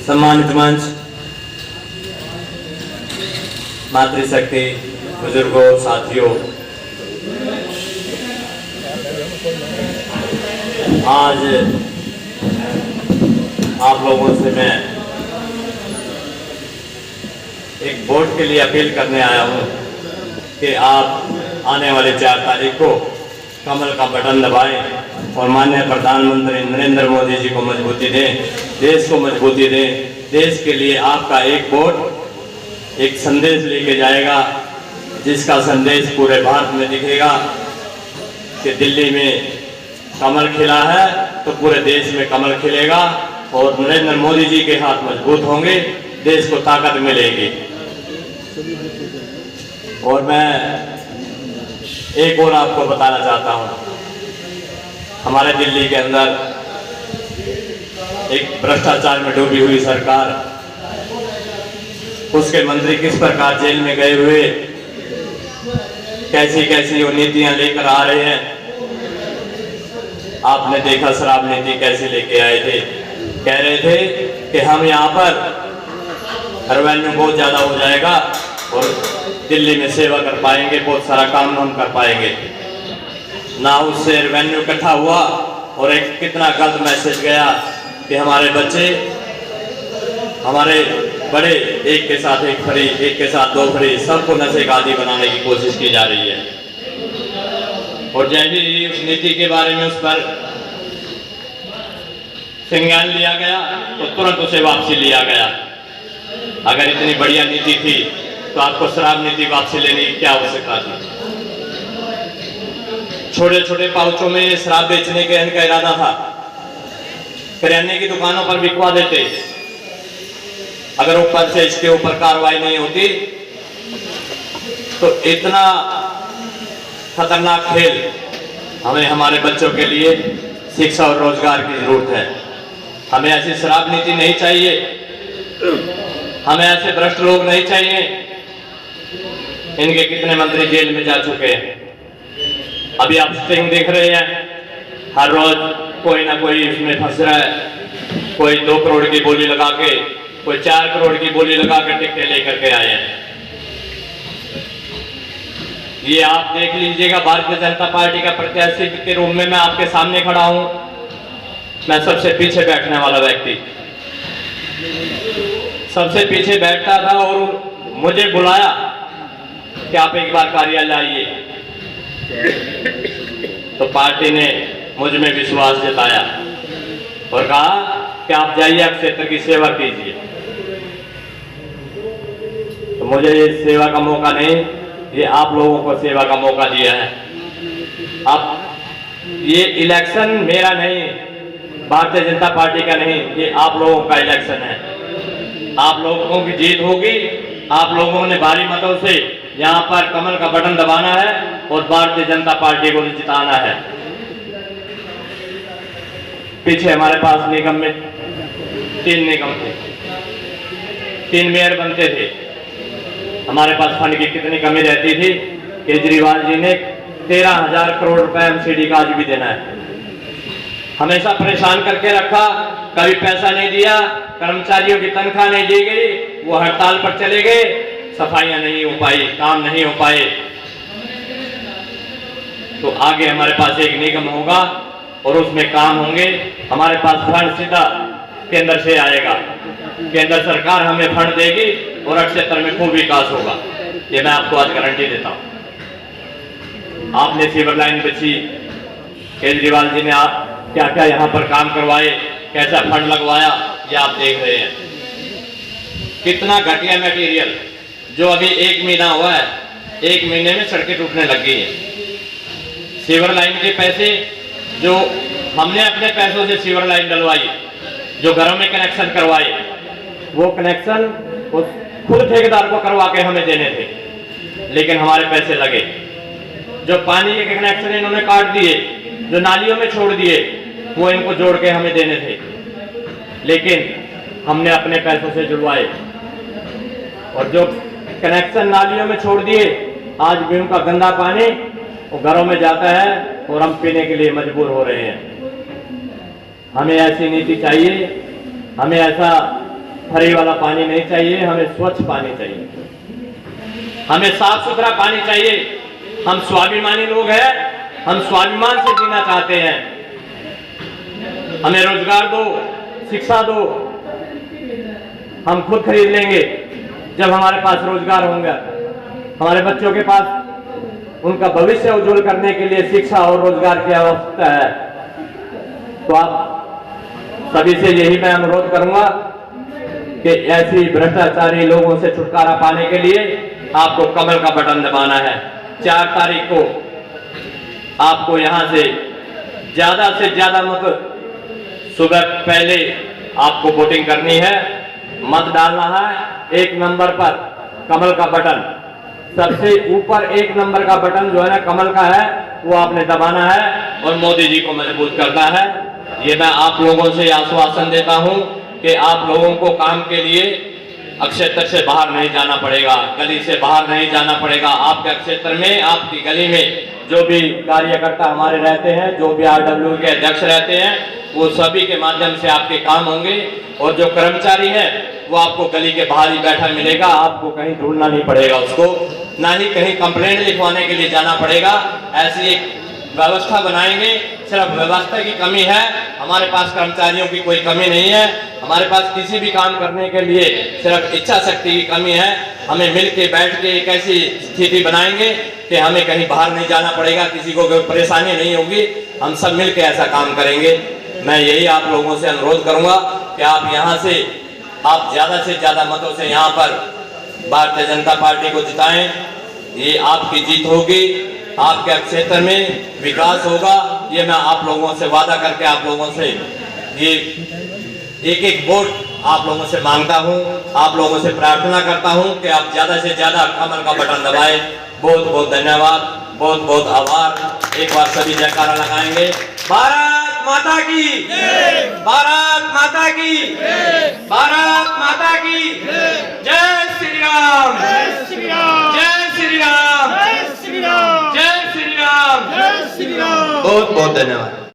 सम्मानित मंच, मातृशक्ति, बुजुर्गों, साथियों, आज आप लोगों से मैं एक वोट के लिए अपील करने आया हूं कि आप आने वाले 4 तारीख को कमल का बटन दबाएं और माननीय प्रधानमंत्री नरेंद्र मोदी जी को मजबूती दें, देश को मजबूती दें। देश के लिए आपका एक वोट एक संदेश लेके जाएगा, जिसका संदेश पूरे भारत में दिखेगा कि दिल्ली में कमल खिला है तो पूरे देश में कमल खिलेगा और नरेंद्र मोदी जी के हाथ मजबूत होंगे, देश को ताकत मिलेगी। और मैं एक और आपको बताना चाहता हूं, हमारे दिल्ली के अंदर एक भ्रष्टाचार में डूबी हुई सरकार, उसके मंत्री किस प्रकार जेल में गए हुए, कैसी कैसी वो नीतियां लेकर आ रहे हैं। आपने देखा शराब नीति कैसे लेके आए थे, कह रहे थे कि हम यहाँ पर रेवेन्यू बहुत ज्यादा हो जाएगा और दिल्ली में सेवा कर पाएंगे, बहुत सारा काम हम कर पाएंगे। ना उससे रेवेन्यू इकट्ठा हुआ और एक कितना गलत मैसेज गया कि हमारे बच्चे, हमारे बड़े एक के साथ एक फ्री, एक के साथ 2 फ्री, सबको नशे का आदी बनाने की कोशिश की जा रही है। और जैसे ही उस नीति के बारे में उस पर संज्ञान लिया गया तो तुरंत उसे वापसी लिया गया। अगर इतनी बढ़िया नीति थी तो आपको शराब नीति वापसी लेने की क्या आवश्यकता थी। छोटे छोटे पाउचों में शराब बेचने के इनका इरादा था, किराने की दुकानों पर बिकवा देते। अगर ऊपर से इसके ऊपर कार्रवाई नहीं होती तो इतना खतरनाक खेल, हमें हमारे बच्चों के लिए शिक्षा और रोजगार की जरूरत है। हमें ऐसी शराब नीति नहीं चाहिए, हमें ऐसे भ्रष्ट लोग नहीं चाहिए। इनके कितने मंत्री जेल में जा चुके हैं, अभी आप स्टिंग देख रहे हैं, हर रोज कोई ना कोई इसमें फंस रहा है। कोई 2 करोड़ की बोली लगा के, कोई 4 करोड़ की बोली लगा कर टिकटें लेकर के आए हैं। ये आप देख लीजिएगा, भारतीय जनता पार्टी का प्रत्याशी के रूप में मैं आपके सामने खड़ा हूं। मैं सबसे पीछे बैठने वाला व्यक्ति, सबसे पीछे बैठता था और मुझे बुलाया कि आप एक बार कार्यालय आइए, तो पार्टी ने मुझ में विश्वास जताया और कहा कि आप जाइए, आप क्षेत्र की सेवा कीजिए। तो मुझे ये सेवा का मौका नहीं, ये आप लोगों को सेवा का मौका दिया है। आप, ये इलेक्शन मेरा नहीं, भारतीय जनता पार्टी का नहीं, ये आप लोगों का इलेक्शन है। आप लोगों की जीत होगी, आप लोगों ने भारी मतों से यहाँ पर कमल का बटन दबाना है और भारतीय जनता पार्टी को जिताना है। पीछे हमारे पास निगम में 3 निगम थे, 3 मेयर बनते थे। हमारे पास फंड की कितनी कमी रहती थी। केजरीवाल जी ने 13,000 करोड़ रुपए एमसीडी का आज भी देना है, हमेशा परेशान करके रखा, कभी पैसा नहीं दिया, कर्मचारियों की तनख्वाह नहीं दी गई, वो हड़ताल पर चले गए, सफाइयां नहीं हो पाई, काम नहीं हो पाए। तो आगे हमारे पास एक निगम होगा और उसमें काम होंगे। हमारे पास फंड सीधा केंद्र से आएगा, केंद्र सरकार हमें फंड देगी और क्षेत्र में खूब विकास होगा। ये मैं आपको आज गारंटी देता हूं। आपने सीवर लाइन बिछी, केजरीवाल जी ने आप क्या क्या यहाँ पर काम करवाए, कैसा फंड लगवाया, ये आप देख रहे हैं। कितना घटिया मटेरियल, जो अभी 1 महीना हुआ है, 1 महीने में सड़कें टूटने लग गई है। सीवर लाइन के पैसे जो हमने अपने पैसों से सीवर लाइन डलवाई, जो घरों में कनेक्शन करवाए, वो कनेक्शन खुद ठेकेदार को करवा के हमें देने थे, लेकिन हमारे पैसे लगे। जो पानी के कनेक्शन इन्होंने काट दिए, जो नालियों में छोड़ दिए, वो इनको जोड़ के हमें देने थे, लेकिन हमने अपने पैसों से जुड़वाए। और जो कनेक्शन नालियों में छोड़ दिए, आज भी उनका गंदा पानी वो घरों में जाता है और हम पीने के लिए मजबूर हो रहे हैं। हमें ऐसी नीति चाहिए, हमें ऐसा फरी वाला पानी नहीं चाहिए, हमें स्वच्छ पानी चाहिए, हमें साफ सुथरा पानी चाहिए। हम स्वाभिमानी लोग हैं, हम स्वाभिमान से जीना चाहते हैं। हमें रोजगार दो, शिक्षा दो, हम खुद खरीद लेंगे जब हमारे पास रोजगार होगा। हमारे बच्चों के पास उनका भविष्य उज्जवल करने के लिए शिक्षा और रोजगार की आवश्यकता है। तो आप सभी से यही मैं अनुरोध करूंगा कि ऐसी भ्रष्टाचारी लोगों से छुटकारा पाने के लिए आपको कमल का बटन दबाना है। 4 तारीख को आपको यहां से ज्यादा मत सुबह पहले आपको वोटिंग करनी है, मत डालना है। 1 नंबर पर कमल का बटन, सबसे ऊपर 1 नंबर का बटन जो है ना कमल का है, वो आपने दबाना है और मोदी जी को मजबूत करना है। ये मैं आप लोगों से आश्वासन देता हूं कि आप लोगों को काम के लिए क्षेत्र से बाहर नहीं जाना पड़ेगा, गली से बाहर नहीं जाना पड़ेगा। आपके क्षेत्र में, आपकी गली में जो भी कार्यकर्ता हमारे रहते हैं, जो भी RW के अध्यक्ष रहते हैं, वो सभी के माध्यम से आपके काम होंगे। और जो कर्मचारी है वो आपको गली के बाहर ही बैठा मिलेगा, आपको कहीं ढूंढना नहीं पड़ेगा उसको, ना ही कहीं कंप्लेंट लिखवाने के लिए जाना पड़ेगा। ऐसी एक व्यवस्था बनाएंगे। सिर्फ व्यवस्था की कमी है, हमारे पास कर्मचारियों की कोई कमी नहीं है। हमारे पास किसी भी काम करने के लिए सिर्फ इच्छा शक्ति की कमी है। हमें मिल के बैठ के एक ऐसी स्थिति बनाएंगे कि हमें कहीं बाहर नहीं जाना पड़ेगा, किसी को कोई परेशानी नहीं होगी, हम सब मिल के ऐसा काम करेंगे। मैं यही आप लोगों से अनुरोध करूंगा कि आप यहाँ से ज्यादा से ज्यादा मतों से यहाँ पर भारतीय जनता पार्टी को जिताएं। ये आपकी जीत होगी, आपके क्षेत्र में विकास होगा। ये मैं आप लोगों से वादा करके आप लोगों से ये एक वोट आप लोगों से मांगता हूं, आप लोगों से प्रार्थना करता हूं कि आप ज्यादा से ज्यादा कमल का बटन दबाएं। बहुत बहुत धन्यवाद, बहुत बहुत आभार। एक बार सभी जयकारा लगाएंगे। भारत माता की जय, भारत माता की जय, भारत माता की जय श्री राम, जय श्री राम, जय श्री राम, जय श्री राम, जय श्री राम, जय श्री राम। बहुत बहुत धन्यवाद।